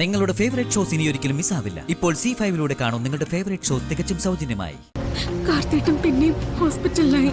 നിങ്ങളുടെ favourite shows ഇനി ഒരിക്കലും മിസ്സാവില്ല. ഇപ്പോൾ C5 കാണും നിങ്ങളുടെ ഫേവറേറ്റ് ഷോസ് തികച്ചും സൗജന്യമായി. കാർത്തിയേട്ടൻ പിന്നെയും ഹോസ്പിറ്റലിലായി.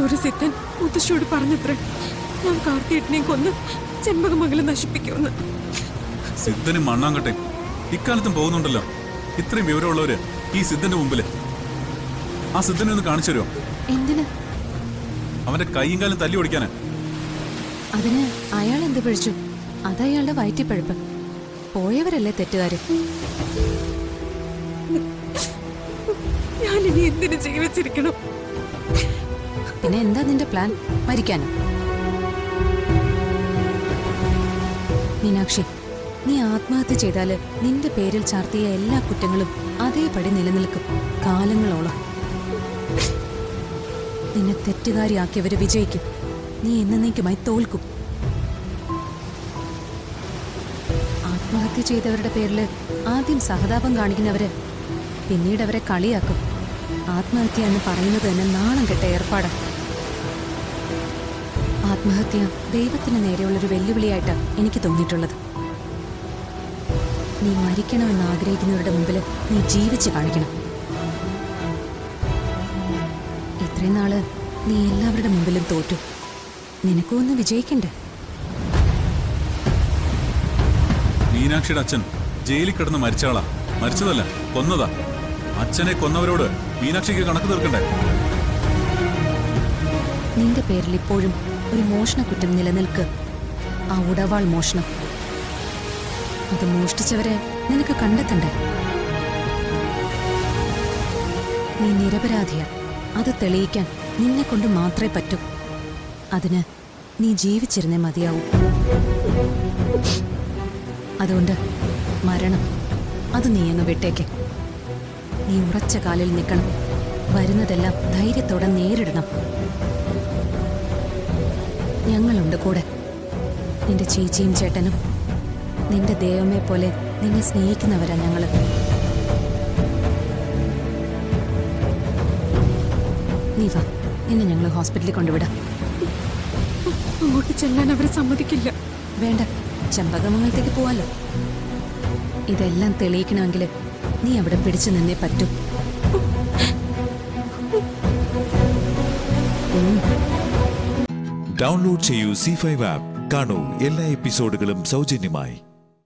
ഒരു സിദ്ധൻ മുത്തശ്ശിയോട് പറഞ്ഞത്രേ, ഞാൻ കാർത്തിയേട്ടനെ കൊന്ന് ചെമ്പകമംഗലം നശിപ്പിക്കുമെന്ന്. സിദ്ധനും മണ്ണാങ്കട്ടെ ഇക്കാലത്തും പോകുന്നുണ്ടല്ലോ. ഇത്രയും വിവരമുള്ളവര് ഈ സിദ്ധന്റെ മുമ്പില്. ആ സിദ്ധനെ ഒന്ന് കാണിച്ചു തരുമോ? എന്തിന്? അവന്റെ കൈയും കാലം തല്ലി ഓടിക്കാന്. അതിന് അയാൾ എന്ത് പിഴിച്ചു? അതയാളുടെ വയറ്റിപ്പഴുപ്പ്. പോയവരല്ലേ തെറ്റുകാര്. ഞാനിനി എന്തിനു ജീവിച്ചിരിക്കണം? പിന്നെ എന്താ നിന്റെ പ്ലാൻ? മരിക്കാനോ? മീനാക്ഷി, നീ ആത്മഹത്യ ചെയ്താല് നിന്റെ പേരിൽ ചാർത്തിയ എല്ലാ കുറ്റങ്ങളും അതേപടി നിലനിൽക്കും കാലങ്ങളോളം. നിന്നെ തെറ്റുകാരിയാക്കിയവര് വിജയിക്കും. നീ എന്നേക്കുമായി തോൽക്കും. ആത്മഹത്യ ചെയ്തവരുടെ പേരില് ആദ്യം സഹതാപം കാണിക്കുന്നവര് പിന്നീട് അവരെ കളിയാക്കും. ആത്മഹത്യ എന്ന് പറയുന്നത് തന്നെ നാണം കെട്ട ഏർപ്പാടാണ്. ആത്മഹത്യ ദൈവത്തിന് നേരെയുള്ളൊരു വെല്ലുവിളിയായിട്ടാണ് എനിക്ക് തോന്നിയിട്ടുള്ളത്. നീ മരിക്കണമെന്ന് ആഗ്രഹിക്കുന്നവരുടെ മുമ്പിൽ നീ ജീവിച്ച് കാണിക്കണം. ഇത്രയും നാള് നീ എല്ലാവരുടെ മുമ്പിലും തോറ്റു. നിനക്കും ഒന്ന് വിജയിക്കണ്ടേ? മീനാക്ഷിയുടെ അച്ഛൻ ജയിലിൽ കിടന്ന് മരിച്ചയാളാ. മരിച്ചതല്ല, കൊന്നതാ. അച്ഛനെ കൊന്നവരോട് മീനാക്ഷിക്ക് കണക്ക് തീർക്കണ്ടേ? നിന്റെ പേരിൽ ഇപ്പോഴും ഒരു മോഷണക്കുറ്റം നിലനിൽക്ക്. ആ ഉടവാൾ മോഷണം. അത് മോഷ്ടിച്ചവരെ നിനക്ക് കണ്ടെത്തണ്ടേ? നീ നിരപരാധിയ. അത് തെളിയിക്കാൻ നിന്നെ കൊണ്ട് മാത്രമേ പറ്റൂ. അതിന് നീ ജീവിച്ചിരുന്നേ മതിയാവൂ. അതുകൊണ്ട് മരണം അത് നീ അങ്ങ് വിട്ടേക്ക്. നീ ഉറച്ച കാലിൽ നിൽക്കണം. വരുന്നതെല്ലാം ധൈര്യത്തോടെ നേരിടണം. ഞങ്ങളുണ്ട് കൂടെ. നിന്റെ ചേച്ചിയും ചേട്ടനും നിന്റെ ദൈവമേ പോലെ നിന്നെ സ്നേഹിക്കുന്നവരാ ഞങ്ങള്. നീ വാ, നിന്നെ ഞങ്ങൾ ഹോസ്പിറ്റലിൽ കൊണ്ടുവിടാം. അങ്ങോട്ട് ചെല്ലാൻ അവർ സമ്മതിക്കില്ല. വേണ്ട, ചെമ്പകമംഗലത്തേക്ക് പോവാലോ. ഇതെല്ലാം തെളിയിക്കണമെങ്കിൽ നീ അവിടെ പിടിച്ചു നിന്നേ പറ്റൂ. ഡൗൺലോഡ് ചെയ്യൂ C5 ആപ്പ്. കാണൂ എല്ലാ എപ്പിസോഡുകളും സൗജന്യമായി.